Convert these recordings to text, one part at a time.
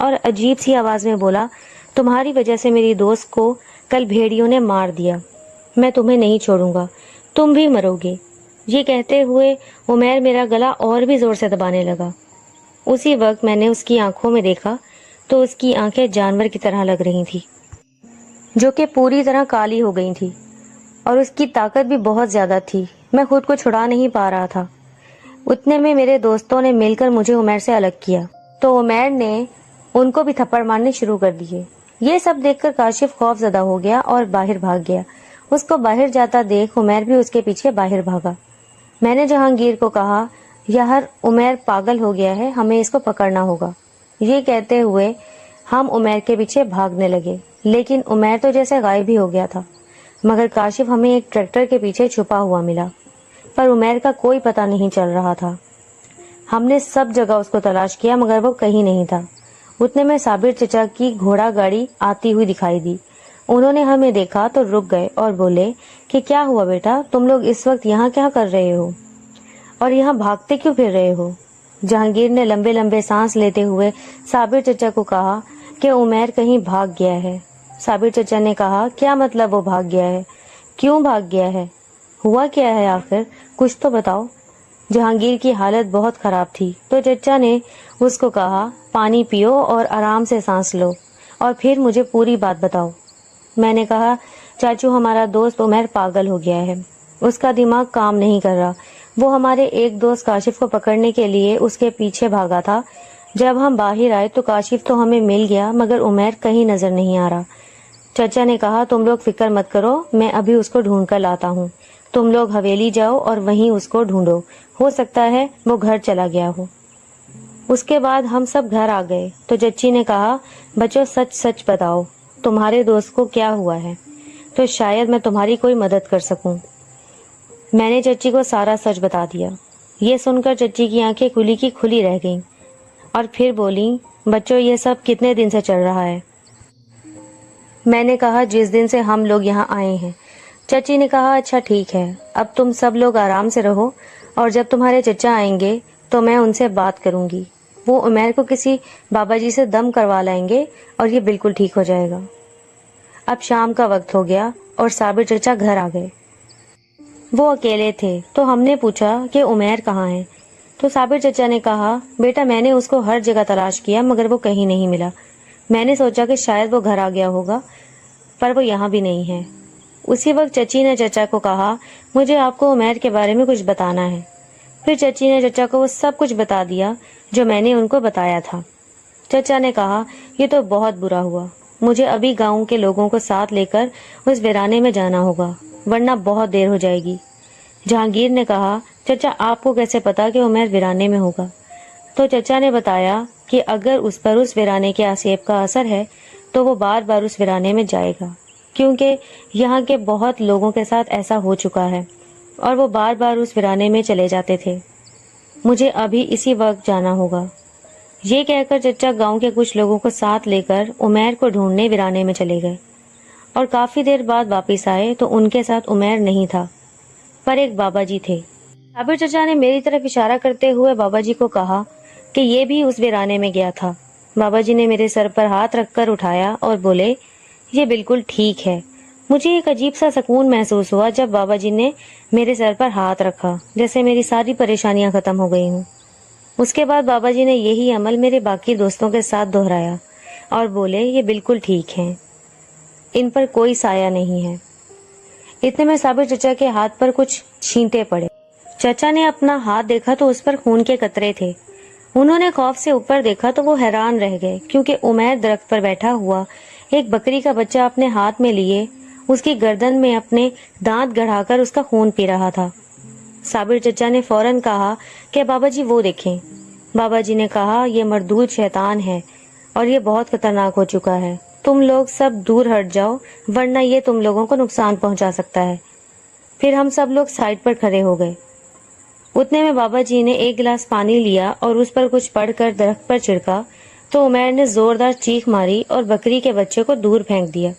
اور عجیب سی آواز میں بولا, تمہاری وجہ سے میری دوست کو کل بھیڑیوں نے مار دیا, میں تمہیں نہیں چھوڑوں گا, تم بھی مرو گے. یہ کہتے ہوئے عمیر میرا گلا اور بھی زور سے دبانے لگا. اسی وقت میں نے اس کی آنکھوں میں دیکھا تو اس کی آنکھیں جانور کی طرح لگ رہی تھی, جو کہ پوری طرح کالی ہو گئی تھی, اور اس کی طاقت بھی بہت زیادہ تھی. میں خود کو چھڑا نہیں پا رہا تھا. اتنے میں میرے دوستوں نے مل کر مجھے عمیر سے الگ کیا, تو عمیر نے ان کو بھی تھپڑ مارنے شروع کر دیے. یہ سب دیکھ کر کاشف خوف زدہ ہو گیا اور باہر بھاگ گیا. اس کو باہر جاتا دیکھ عمیر بھی اس کے پیچھے باہر بھاگا. میں نے جہانگیر کو کہا, یار عمیر پاگل ہو گیا ہے, ہمیں اس کو پکڑنا ہوگا. یہ کہتے ہوئے ہم عمیر کے پیچھے بھاگنے لگے, لیکن عمیر تو جیسے غائب ہی ہو گیا تھا. مگر کاشف ہمیں ایک ٹریکٹر کے پیچھے چھپا ہوا ملا, پر عمیر کا کوئی پتہ نہیں چل رہا تھا. ہم نے سب جگہ اس کو تلاش کیا مگر وہ کہیں نہیں تھا. اتنے میں صابر چچا کی گھوڑا گاڑی آتی ہوئی دکھائی دی. انہوں نے ہمیں دیکھا تو رک گئے اور بولے کہ کیا ہوا بیٹا, تم لوگ اس وقت یہاں کیا کر رہے ہو اور یہاں بھاگتے کیوں پھر رہے ہو؟ جہانگیر نے لمبے لمبے سانس لیتے ہوئے صابر چچا کو کہا کہ عمیر کہیں بھاگ گیا ہے. صابر چچا نے کہا, کیا مطلب وہ بھاگ گیا ہے؟ کیوں بھاگ گیا ہے؟ ہوا کیا ہے آخر, کچھ تو بتاؤ. جہانگیر کی حالت بہت خراب تھی تو چچا نے اس کو کہا, پانی پیو اور آرام سے سانس لو اور پھر مجھے پوری بات بتاؤ. میں نے کہا, چاچو ہمارا دوست عمیر پاگل ہو گیا ہے, اس کا دماغ کام نہیں کر رہا. وہ ہمارے ایک دوست کاشف کو پکڑنے کے لیے اس کے پیچھے بھاگا تھا. جب ہم باہر آئے تو کاشف تو ہمیں مل گیا مگر عمیر کہیں نظر نہیں آ رہا. چچا نے کہا, تم لوگ فکر مت کرو, میں ابھی اس کو ڈھونڈ کر لاتا ہوں. تم لوگ حویلی جاؤ اور وہیں اس کو ڈھونڈو, ہو سکتا ہے وہ گھر چلا گیا ہو. اس کے بعد ہم سب گھر آ گئے تو چچی نے کہا, بچوں سچ سچ بتاؤ, تمہارے دوست کو کیا ہوا ہے, تو شاید میں تمہاری کوئی مدد کر سکوں. میں نے چچی کو سارا سچ بتا دیا. یہ سن کر چچی کی آنکھیں کھلی کی کھلی رہ گئیں اور پھر بولیں, بچوں یہ سب کتنے دن سے چل رہا ہے؟ میں نے کہا, جس دن سے ہم لوگ یہاں آئے ہیں. چچی نے کہا, اچھا ٹھیک ہے, اب تم سب لوگ آرام سے رہو اور جب تمہارے چچا آئیں گے تو میں ان سے بات کروں گی. وہ عمیر کو کسی بابا جی سے دم کروا لائیں گے اور یہ بالکل ٹھیک ہو جائے گا. اب شام کا وقت ہو گیا اور صابر چچا گھر آ گئے. وہ اکیلے تھے تو ہم نے پوچھا کہ عمیر کہاں ہے. تو صابر چچا نے کہا, بیٹا میں نے اس کو ہر جگہ تلاش کیا مگر وہ کہیں نہیں ملا. میں نے سوچا کہ شاید وہ گھر آ گیا ہوگا, پر وہ یہاں بھی نہیں ہے. اسی وقت چچی نے چچا کو کہا, مجھے آپ کو عمیر کے بارے میں کچھ بتانا ہے. پھر چچی نے چچا کو وہ سب کچھ بتا دیا جو میں نے ان کو بتایا تھا. چچا نے کہا, یہ تو بہت برا ہوا, مجھے ابھی گاؤں کے لوگوں کو ساتھ لے کر اس ویرانے میں جانا ہوگا ورنہ بہت دیر ہو جائے گی. جہانگیر نے کہا, چچا آپ کو کیسے پتا کہ عمیر ویرانے میں ہوگا؟ تو چچا نے بتایا کہ اگر اس پر اس ویرانے کے آسیب کا اثر ہے تو وہ بار بار اس ویرانے میں جائے گا, کیونکہ یہاں کے بہت لوگوں کے ساتھ ایسا ہو چکا ہے اور وہ بار بار اس ویرانے میں چلے جاتے تھے. مجھے ابھی اسی وقت جانا ہوگا. یہ کہہ کر چچا گاؤں کے کچھ لوگوں کو ساتھ لے کر عمیر کو ڈھونڈنے ویرانے میں چلے گئے اور کافی دیر بعد واپس آئے تو ان کے ساتھ عمیر نہیں تھا, پر ایک بابا جی تھے. صابر چچا نے میری طرف اشارہ کرتے ہوئے بابا جی کو کہا کہ یہ بھی اس ویرانے میں گیا تھا. بابا جی نے میرے سر پر ہاتھ رکھ کر اٹھایا اور بولے, یہ بالکل ٹھیک ہے. مجھے ایک عجیب سا سکون محسوس ہوا جب بابا جی نے میرے سر پر ہاتھ رکھا, جیسے میری ساری پریشانیاں ختم ہو گئی ہوں. اس کے بعد بابا جی نے یہی عمل میرے باقی دوستوں کے ساتھ دہرایا اور بولے, یہ بالکل ٹھیک ہیں, ان پر کوئی سایہ نہیں ہے. اتنے میں صابر چچا کے ہاتھ پر کچھ چھینٹے پڑے. چچا نے اپنا ہاتھ دیکھا تو اس پر خون کے قطرے تھے. انہوں نے خوف سے اوپر دیکھا تو وہ حیران رہ گئے, کیونکہ عمیر درخت پر بیٹھا ہوا ایک بکری کا بچہ اپنے ہاتھ میں لیے اس کی گردن میں اپنے دانت گڑھا کر اس کا خون پی رہا تھا. صابر چچا نے فوراً کہا کہ بابا جی وہ دیکھیں. بابا جی نے کہا, یہ مردود شیطان ہے اور یہ بہت خطرناک ہو چکا ہے, تم لوگ سب دور ہٹ جاؤ ورنہ یہ تم لوگوں کو نقصان پہنچا سکتا ہے. پھر ہم سب لوگ سائڈ پر کھڑے ہو گئے. اتنے میں بابا جی نے ایک گلاس پانی لیا اور اس پر کچھ پڑھ کر درخت پر چھڑکا تو عمیر نے زوردار چیخ ماری اور بکری کے بچے کو دور پھینک دیا.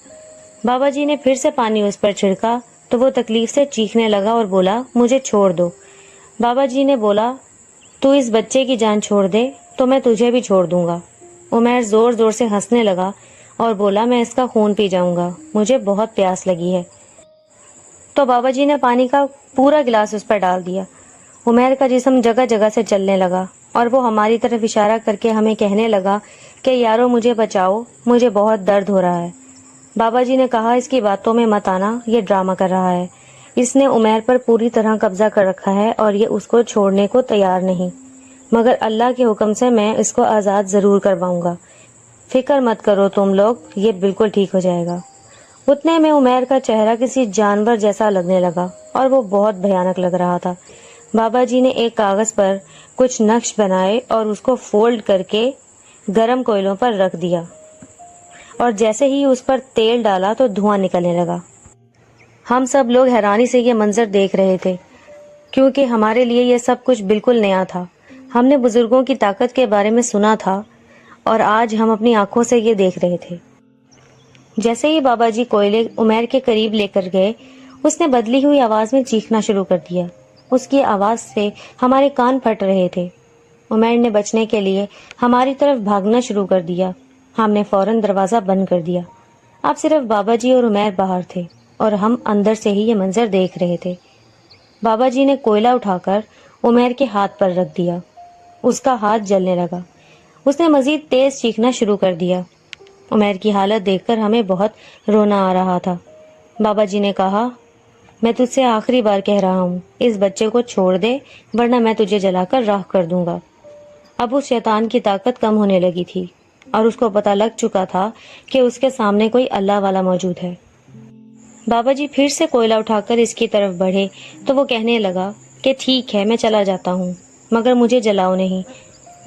بابا جی نے پھر سے پانی اس پر چھڑکا تو وہ تکلیف سے چیخنے لگا اور بولا, مجھے چھوڑ دو. بابا جی نے بولا, تو اس بچے کی جان چھوڑ دے تو میں تجھے بھی چھوڑ دوں گا. عمیر زور زور سے ہنسنے لگا اور بولا میں اس کا خون پی جاؤں گا، مجھے بہت پیاس لگی ہے۔ تو بابا جی نے پانی کا پورا گلاس اس پر ڈال دیا۔ عمیر کا جسم جگہ جگہ سے چلنے لگا اور وہ ہماری طرف اشارہ کر کے ہمیں کہنے لگا کہ یارو مجھے بچاؤ، مجھے بہت درد ہو رہا ہے۔ بابا جی نے کہا اس کی باتوں میں مت آنا، یہ ڈرامہ کر رہا ہے، اس نے عمیر پر پوری طرح قبضہ کر رکھا ہے اور یہ اس کو چھوڑنے کو تیار نہیں، مگر اللہ کے حکم سے میں اس کو آزاد ضرور کرواؤں گا، فکر مت کرو تم لوگ، یہ بالکل ٹھیک ہو جائے گا۔ اتنے میں عمیر کا چہرہ کسی جانور جیسا لگنے لگا اور وہ بہت بھیانک لگ رہا تھا۔ بابا جی نے ایک کاغذ پر کچھ نقش بنائے اور اس کو فولڈ کر کے گرم کوئلوں پر رکھ دیا، اور جیسے ہی اس پر تیل ڈالا تو دھواں نکلنے لگا۔ ہم سب لوگ حیرانی سے یہ منظر دیکھ رہے تھے، کیونکہ ہمارے لیے یہ سب کچھ بالکل نیا تھا۔ ہم نے بزرگوں کی طاقت کے بارے میں سنا تھا اور آج ہم اپنی آنکھوں سے یہ دیکھ رہے تھے۔ جیسے ہی بابا جی کوئلے عمیر کے قریب لے کر گئے، اس نے بدلی ہوئی آواز میں چیخنا شروع کر دیا۔ اس کی آواز سے ہمارے کان پھٹ رہے تھے۔ عمیر نے بچنے کے لیے ہماری طرف بھاگنا شروع کر دیا۔ ہم نے فوراً دروازہ بند کر دیا۔ اب صرف بابا جی اور عمیر باہر تھے اور ہم اندر سے ہی یہ منظر دیکھ رہے تھے۔ بابا جی نے کوئلہ اٹھا کر عمیر کے ہاتھ پر رکھ دیا۔ اس کا ہاتھ جلنے لگا۔ اس نے مزید تیز چیخنا شروع کر دیا۔ عمیر کی حالت دیکھ کر ہمیں بہت رونا آ رہا تھا۔ بابا جی نے کہا میں تجھ سے آخری بار کہہ رہا ہوں، اس بچے کو چھوڑ دے ورنہ میں تجھے جلا کر راکھ کر دوں گا۔ اب اس شیطان کی طاقت کم ہونے لگی تھی اور اس کو پتہ لگ چکا تھا کہ اس کے سامنے کوئی اللہ والا موجود ہے۔ بابا جی پھر سے کوئلہ اٹھا کر اس کی طرف بڑھے تو وہ کہنے لگا کہ ٹھیک ہے میں چلا جاتا ہوں، مگر مجھے جلاؤ نہیں،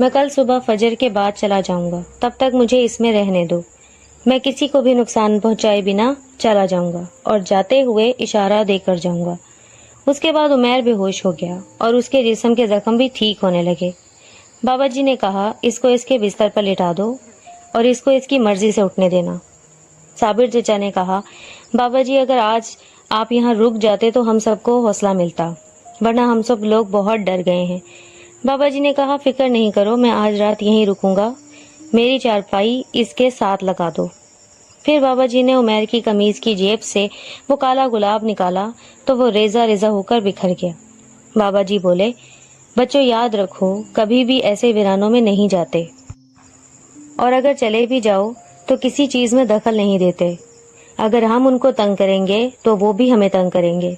میں کل صبح فجر کے بعد چلا جاؤں گا، تب تک مجھے اس میں رہنے دو، میں کسی کو بھی نقصان پہنچائے بنا چلا جاؤں گا اور جاتے ہوئے اشارہ دے کر جاؤں گا۔ اس کے بعد عمیر بے ہوش ہو گیا اور اس کے جسم کے زخم بھی ٹھیک ہونے لگے۔ بابا جی نے کہا اس کو اس کے بستر پر لٹا دو اور اس کو اس کی مرضی سے اٹھنے دینا۔ صابر چچا نے کہا بابا جی اگر آج آپ یہاں رک جاتے تو ہم سب کو حوصلہ ملتا، ورنہ ہم سب لوگ بہت ڈر گئے ہیں۔ بابا جی نے کہا فکر نہیں کرو، میں آج رات یہیں رکوں گا، میری چارپائی اس کے ساتھ لگا دو۔ پھر بابا جی نے عمیر کی قمیض کی جیب سے وہ کالا گلاب نکالا تو وہ ریزہ ریزہ ہو کر بکھر گیا۔ بابا جی بولے بچوں یاد رکھو کبھی بھی ایسے ویرانوں میں نہیں جاتے، اور اگر چلے بھی جاؤ تو کسی چیز میں دخل نہیں دیتے، اگر ہم ان کو تنگ کریں گے تو وہ بھی ہمیں تنگ کریں گے،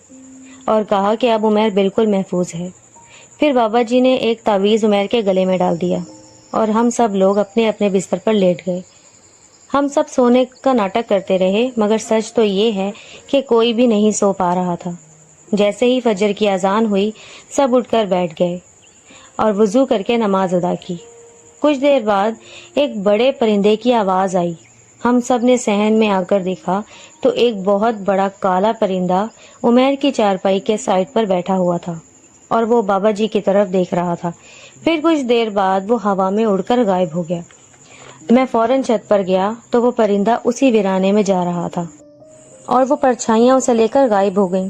اور کہا کہ اب عمیر بالکل محفوظ ہے۔ پھر بابا جی نے ایک تعویذ عمیر کے گلے میں ڈال دیا اور ہم سب لوگ اپنے اپنے بستر پر لیٹ گئے۔ ہم سب سونے کا ناٹک کرتے رہے، مگر سچ تو یہ ہے کہ کوئی بھی نہیں سو پا رہا تھا۔ جیسے ہی فجر کی اذان ہوئی سب اٹھ کر بیٹھ گئے اور وضو کر کے نماز ادا کی۔ کچھ دیر بعد ایک بڑے پرندے کی آواز آئی۔ ہم سب نے صحن میں آ کر دیکھا تو ایک بہت بڑا کالا پرندہ عمیر کی چارپائی کے سائڈ پر بیٹھا ہوا تھا اور وہ بابا جی کی طرف دیکھ رہا تھا۔ پھر کچھ دیر بعد وہ ہوا میں اڑ کر غائب ہو گیا۔ میں فوراً چھت پر گیا تو وہ پرندہ اسی ویرانے میں جا رہا تھا اور وہ پرچھائیاں اسے لے کر غائب ہو گئیں۔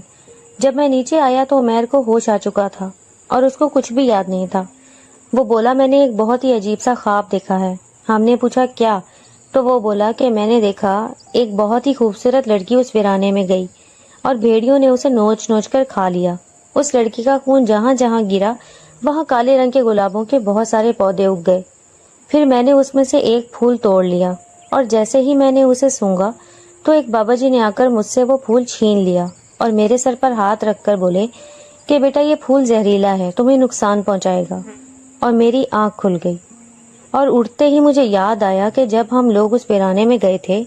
جب میں نیچے آیا تو عمیر کو ہوش آ چکا تھا اور اس کو کچھ بھی یاد نہیں تھا۔ وہ بولا میں نے ایک بہت ہی عجیب سا خواب دیکھا ہے۔ ہم نے پوچھا کیا؟ تو وہ بولا کہ میں نے دیکھا ایک بہت ہی خوبصورت لڑکی اس ویرانے میں گئی اور بھیڑیوں نے اسے نوچ نوچ کر کھا لیا۔ اس لڑکی کا خون جہاں جہاں گرا وہاں کالے رنگ کے گلابوں کے بہت سارے پودے اگ گئے۔ پھر میں نے اس میں سے ایک پھول توڑ لیا اور جیسے ہی میں نے اسے سونگا تو ایک بابا جی نے آ کر مجھ سے وہ پھول چھین لیا اور میرے سر پر ہاتھ رکھ کر بولے کہ بیٹا یہ پھول زہریلا ہے، تمہیں نقصان پہنچائے گا، اور میری آنکھ کھل گئی۔ اور اٹھتے ہی مجھے یاد آیا کہ جب ہم لوگ اس ویرانے میں گئے تھے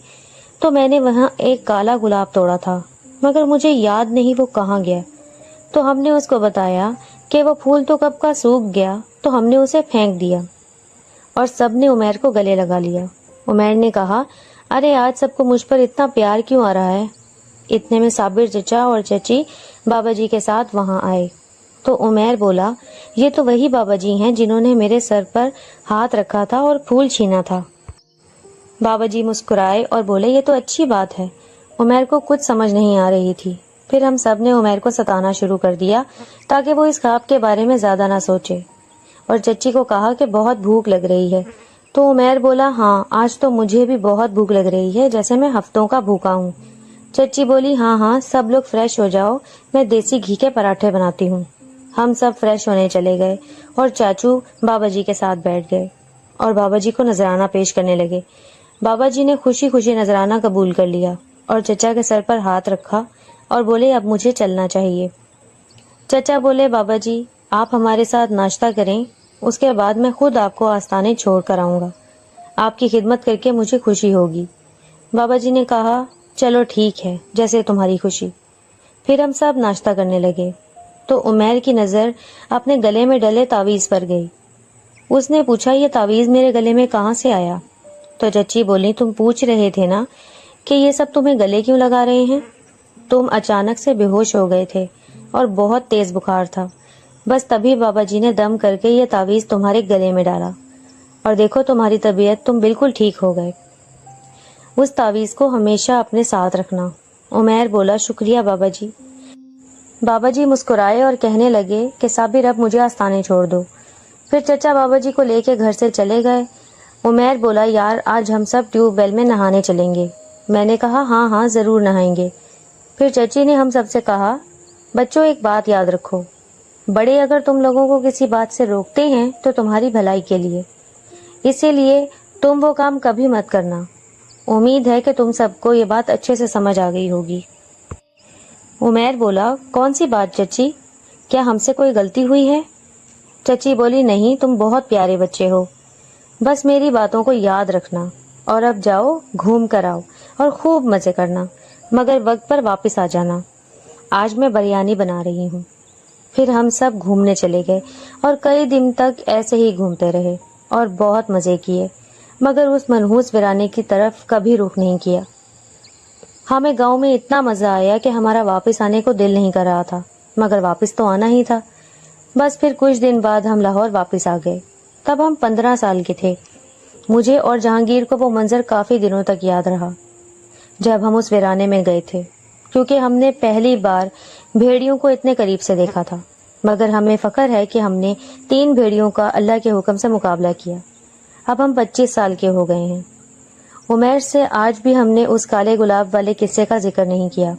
تو میں نے وہاں ایک کالا گلاب توڑا تھا، مگر مجھے یاد نہیں وہ کہاں گیا۔ تو ہم نے اس کو بتایا کہ وہ پھول تو کب کا سوکھ گیا، تو ہم نے اسے پھینک دیا اور سب نے عمیر کو گلے لگا لیا۔ عمیر نے کہا ارے آج سب کو مجھ پر اتنا پیار کیوں آ رہا ہے؟ اتنے میں صابر چچا اور چچی بابا جی کے ساتھ وہاں آئے تو عمیر بولا یہ تو وہی بابا جی ہیں جنہوں نے میرے سر پر ہاتھ رکھا تھا اور پھول چھینا تھا۔ بابا جی مسکرائے اور بولے یہ تو اچھی بات ہے۔ عمیر کو کچھ سمجھ نہیں آ رہی تھی۔ پھر ہم سب نے عمیر کو ستانا شروع کر دیا تاکہ وہ اس خواب کے بارے میں زیادہ نہ سوچے، اور چچی کو کہا کہ بہت بھوک لگ رہی ہے، تو عمیر بولا ہاں آج تو مجھے بھی بہت بھوک لگ رہی ہے، جیسے میں ہفتوں کا بھوکا ہوں۔ چچی بولی ہاں سب لوگ فریش ہو جاؤ، میں دیسی گھی کے پراٹھے بناتی ہوں۔ ہم سب فریش ہونے چلے گئے اور چاچو بابا جی کے ساتھ بیٹھ گئے اور بابا جی کو نذرانہ پیش کرنے لگے۔ بابا جی نے خوشی خوشی نذرانہ قبول کر لیا اور چچا کے سر پر ہاتھ رکھا اور بولے اب مجھے چلنا چاہیے۔ چچا بولے بابا جی آپ ہمارے ساتھ ناشتہ کریں، اس کے بعد میں خود آپ کو آستانے چھوڑ کر آؤں گا، آپ کی خدمت کر کے مجھے خوشی ہوگی۔ بابا جی نے کہا چلو ٹھیک ہے، جیسے تمہاری خوشی۔ پھر ہم سب ناشتہ کرنے لگے تو عمیر کی نظر اپنے گلے میں ڈلے تعویذ پر گئی۔ اس نے پوچھا یہ تعویذ میرے گلے میں کہاں سے آیا؟ تو چچی بولی تم پوچھ رہے تھے نا کہ یہ سب تمہیں گلے کیوں لگا رہے ہیں؟ تم اچانک سے بے ہوش ہو گئے تھے اور بہت تیز بخار تھا، بس تبھی بابا جی نے دم کر کے یہ تعویذ تمہارے گلے میں ڈالا اور دیکھو تمہاری طبیعت، تم بالکل ٹھیک ہو گئے۔ اس تعویذ کو ہمیشہ اپنے ساتھ رکھنا۔ عمیر بولا شکریہ بابا جی۔ بابا جی مسکرائے اور کہنے لگے کہ صابر اب مجھے آستانے چھوڑ دو۔ پھر چچا بابا جی کو لے کے گھر سے چلے گئے۔ عمیر بولا یار آج ہم سب ٹیوب ویل میں نہانے چلیں گے۔ میں نے کہا ہاں ضرور نہائیں گے۔ پھر چچی نے ہم سب سے کہا بچوں ایک بات یاد رکھو، بڑے اگر تم لوگوں کو کسی بات سے روکتے ہیں تو تمہاری بھلائی کے لیے، اسی لیے تم وہ کام کبھی مت کرنا۔ امید ہے کہ تم سب کو یہ بات اچھے سے سمجھ آ گئی ہوگی۔ عمیر بولا کون سی بات چچی؟ کیا ہم سے کوئی غلطی ہوئی ہے؟ چچی بولی نہیں، تم بہت پیارے بچے ہو، بس میری باتوں کو یاد رکھنا اور اب جاؤ گھوم کر آؤ اور خوب مزے کرنا، مگر وقت پر واپس آ جانا، آج میں بریانی بنا رہی ہوں۔ پھر ہم سب گھومنے چلے گئے اور کئی دن تک ایسے ہی گھومتے رہے اور بہت مزے کیے، مگر اس منحوس ویرانے کی طرف کبھی رخ نہیں کیا۔ ہمیں گاؤں میں اتنا مزہ آیا کہ ہمارا واپس آنے کو دل نہیں کر رہا تھا، مگر واپس تو آنا ہی تھا۔ بس پھر کچھ دن بعد ہم لاہور واپس آ گئے۔ تب ہم 15 سال کے تھے۔ مجھے اور جہانگیر کو وہ منظر کافی دنوں تک یاد رہا جب ہم اس ویرانے میں گئے تھے، کیونکہ ہم نے پہلی بار بھیڑیوں کو اتنے قریب سے دیکھا تھا، مگر ہمیں فخر ہے کہ ہم نے 3 بھیڑیوں کا اللہ کے حکم سے مقابلہ کیا۔ اب ہم 25 سال کے ہو گئے ہیں۔ عمیر سے آج بھی ہم نے اس کالے گلاب والے قصے کا ذکر نہیں کیا۔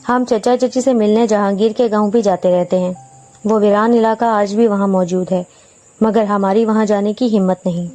ہم چچا چچی سے ملنے جہانگیر کے گاؤں بھی جاتے رہتے ہیں۔ وہ ویران علاقہ آج بھی وہاں موجود ہے، مگر ہماری وہاں جانے کی ہمت نہیں۔